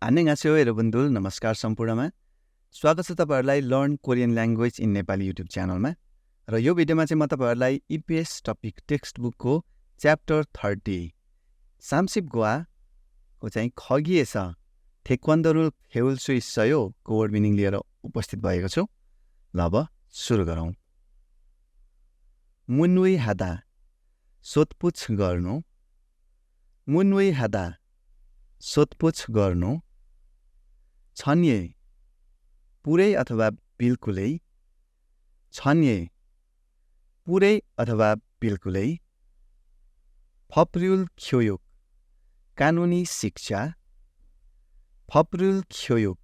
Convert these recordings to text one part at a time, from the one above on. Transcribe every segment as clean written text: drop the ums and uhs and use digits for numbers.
안녕하세요 여러분들 नमस्कार सम्पूर्णमा स्वागत छ तपाईहरुलाई learn Korean language in Nepali YouTube च्यानलमा र यो भिडियोमा चाहिँ म तपाईहरुलाई EPS टपिक टेक्स्ट बुकको च्याप्टर 30 30 को चाहिँ 거기에서 태권도를 배울 수 있어요 को वर्ड मिनिङ लिएर उपस्थित भएको छु। ल अब सुरु गरौँ। मुन्नुई हादा सोधपुछ गर्नु, मुन्नुई हादा सोधपुछ गर्नु, छन्ये पुरै अथवा बिल्कुलै, छन्ये पुरै अथवा बिल्कुलै, फप्रुल ख्योयुक कानुनी शिक्षा, फप्रुल ख्योयुक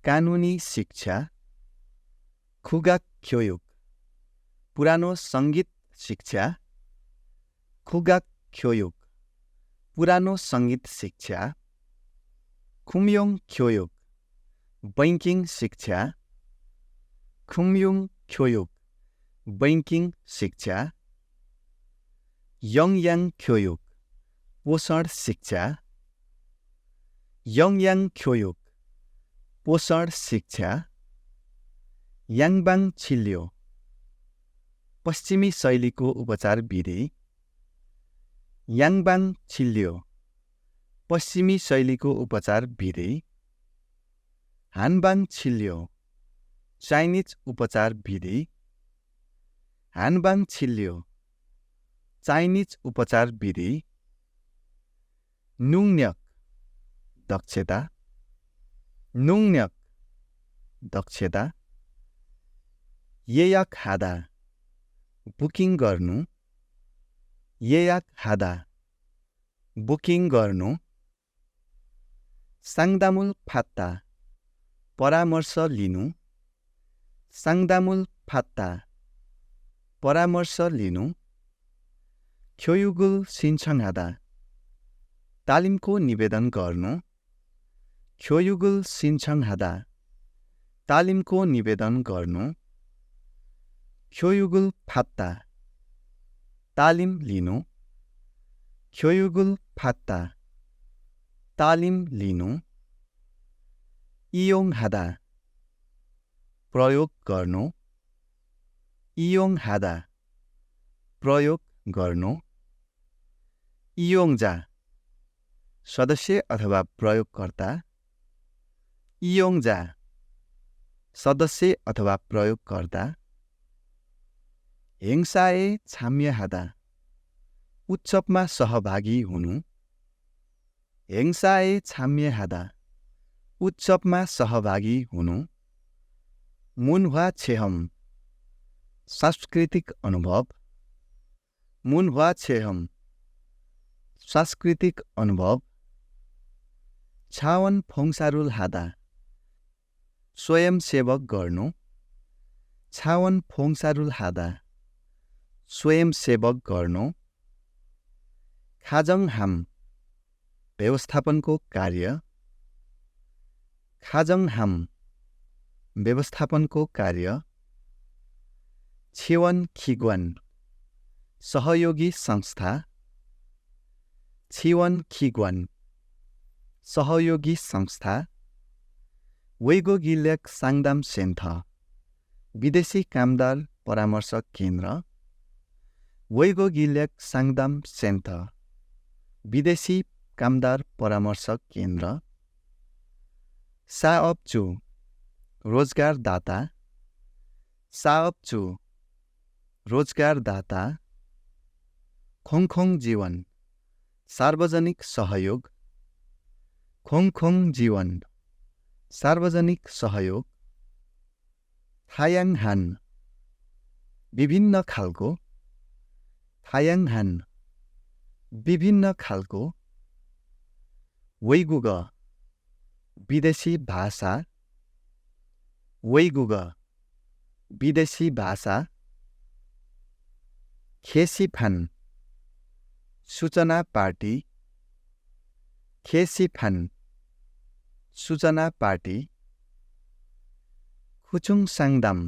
कानुनी शिक्षा, खुगाक ख्योयुक पुरानो सङ्गीत शिक्षा, खुगाक ख्योयुक पुरानो सङ्गीत शिक्षा, खुम्योङ ख्योयुक बैंकिङ शिक्षा, खुम्योङ ख्योयुक बैंकिङ शिक्षा, यङयाङ ख्योयुक पोषण शिक्षा, यङयाङ ख्योयुक पोषण शिक्षा, याङबाङ छिल्यो पश्चिमी शैलीको उपचार विधि, याङबाङ छिल्यो पश्चिमी शैलीको उपचार विधि, हानबाङ छिल्यो चाइनिज उपचार विधि, हानबाङ छिल्यो चाइनिज उपचार विधि, नुङन्यक दक्षता, नुङन्यक दक्षता, येयाक हादा बुकिङ गर्नु, येयाक हादा बुकिङ गर्नु, साङदामुल फात्ता परामर्श लिनु, साङदामुल फात्ता परामर्श लिनु, ख्योयुगुल सिन्छङ हादा तालिमको निवेदन गर्नु, ख्योयुगुल सिन्छङ हादा तालिमको निवेदन गर्नु, ख्योयुगुल फात्ता तालिम लिनु, ख्योयुगुल फात्ता तालिम लिनु, इयोङ हादा प्रयोग गर्नु, इयोङ हादा प्रयोग गर्नु, इयोङजा सदस्य अथवा प्रयोगकर्ता, इयोङजा सदस्य अथवा प्रयोगकर्ता, हेङसाए छाम्य हादा उत्सवमा सहभागी हुनु, हेङसाए छाम्य हादा उत्सवमा सहभागी हुनु, मुनह्वा छेहम सांस्कृतिक अनुभव, मुनह्वा छेहम सांस्कृतिक अनुभव, छावन फोङसारुल हादा स्वयंसेवक गर्नु, छावन फोङसारुल हादा स्वयंसेवक गर्नु, खाजङ हाम व्यवस्थापनको कार्य, खाजङ हाम व्यवस्थापनको कार्य, छेवन खिग्वान सहयोगी संस्था, छेवन खिग्वान सहयोगी संस्था, वेगो गिल्यक साङदाम सेन्थ विदेशी कामदार परामर्शक केन्द्र, वेगो गिल्यक साङदाम सेन्थ विदेशी कामदार परामर्शक केन्द्र, साअपचु रोजगारदाता, साअपचु रोजगारदाता, खोङखोङ जीवन सार्वजनिक सहयोग, खोङखोङ जीवन सार्वजनिक सहयोग, थायाङहान विभिन्न खालको, थायाङहान विभिन्न खालको, वेगुग विदेशी भाषा, वेगुग विदेशी भाषा, खेसिफान सूचना पार्टी, खेसिफान सूचना पार्टी, खुचुङ साङदाम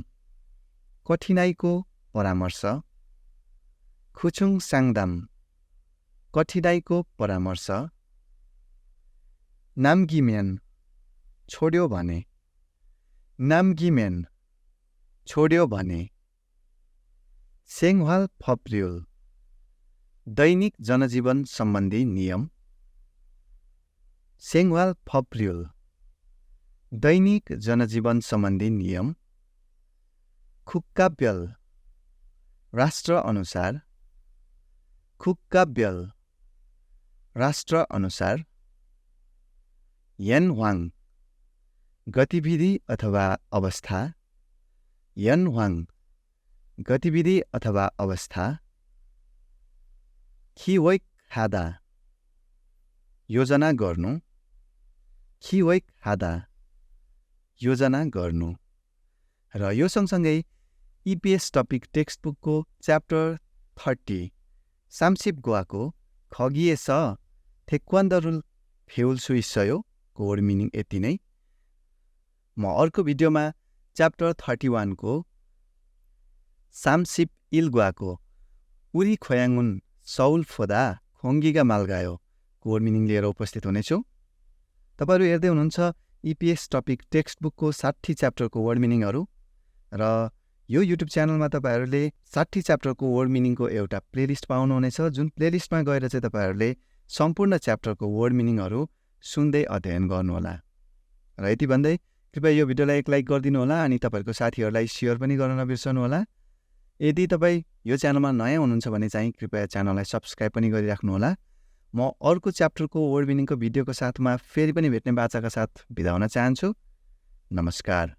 कठिनाइको परामर्श, खुचुङ साङदाम कठिनाइको परामर्श, नाम्गिमेन छोड्यो भने, नाम्गिमेन छोड्यो भने। सेङ्वाल फप्रियुल दैनिक जनजीवन सम्बन्धी नियम, सेङ्वाल फप्रियुल दैनिक जनजीवन सम्बन्धी नियम। खुक्काब्यल राष्ट्र अनुसार, खुक्काब्यल राष्ट्र अनुसार। यनवाङ गतिविधि अथवा अवस्था, यनवाङ गतिविधि अथवा अवस्था। खिवैक हादा योजना गर्नु, खिवैक हादा योजना गर्नु। र यो सँगसँगै इपिएस टपिक टेक्स्ट बुकको च्याप्टर 30 सामसिप गोवाको 거기에서 태권도를 배울 수 있어요 को वर्ड मिनिङ यति नै। म अर्को भिडियोमा च्याप्टर 31 को सामसिप इलगुवाको उरी खोयाङुन सौल फोदा खोङ्गिगा मालगायो को वर्ड मिनिङ लिएर उपस्थित हुनेछु। तपाईहरु हेर्दै हुनुहुन्छ इपिएस टपिक टेक्स्ट बुकको 60 च्याप्टरको वर्ड मिनिङहरू र यो युट्युब च्यानलमा तपाईहरुले 60 च्याप्टरको वर्ड मिनिङको एउटा प्लेलिस्ट पाउनुहुनेछ, जुन प्लेलिस्टमा गएर चाहिँ तपाईहरुले सम्पूर्ण च्याप्टरको वर्ड मिनिङहरू सुन्दै अध्ययन गर्नुहोला। र यति भन्दै कृपया यो भिडियोलाई एक लाइक गरिदिनु होला अनि तपाईहरुको साथीहरुलाई शेयर पनि गर्न नबिर्सनु होला। यदि तपाई यो च्यानलमा नयाँ हुनुहुन्छ भने चाहिँ कृपया च्यानललाई सब्स्क्राइब पनि गरिराख्नु होला। म अर्को च्याप्टरको वर्ड मिनिङको भिडियोको साथमा फेरि पनि भेट्ने बाचाका साथ बिदा हुन चाहन्छु। नमस्कार।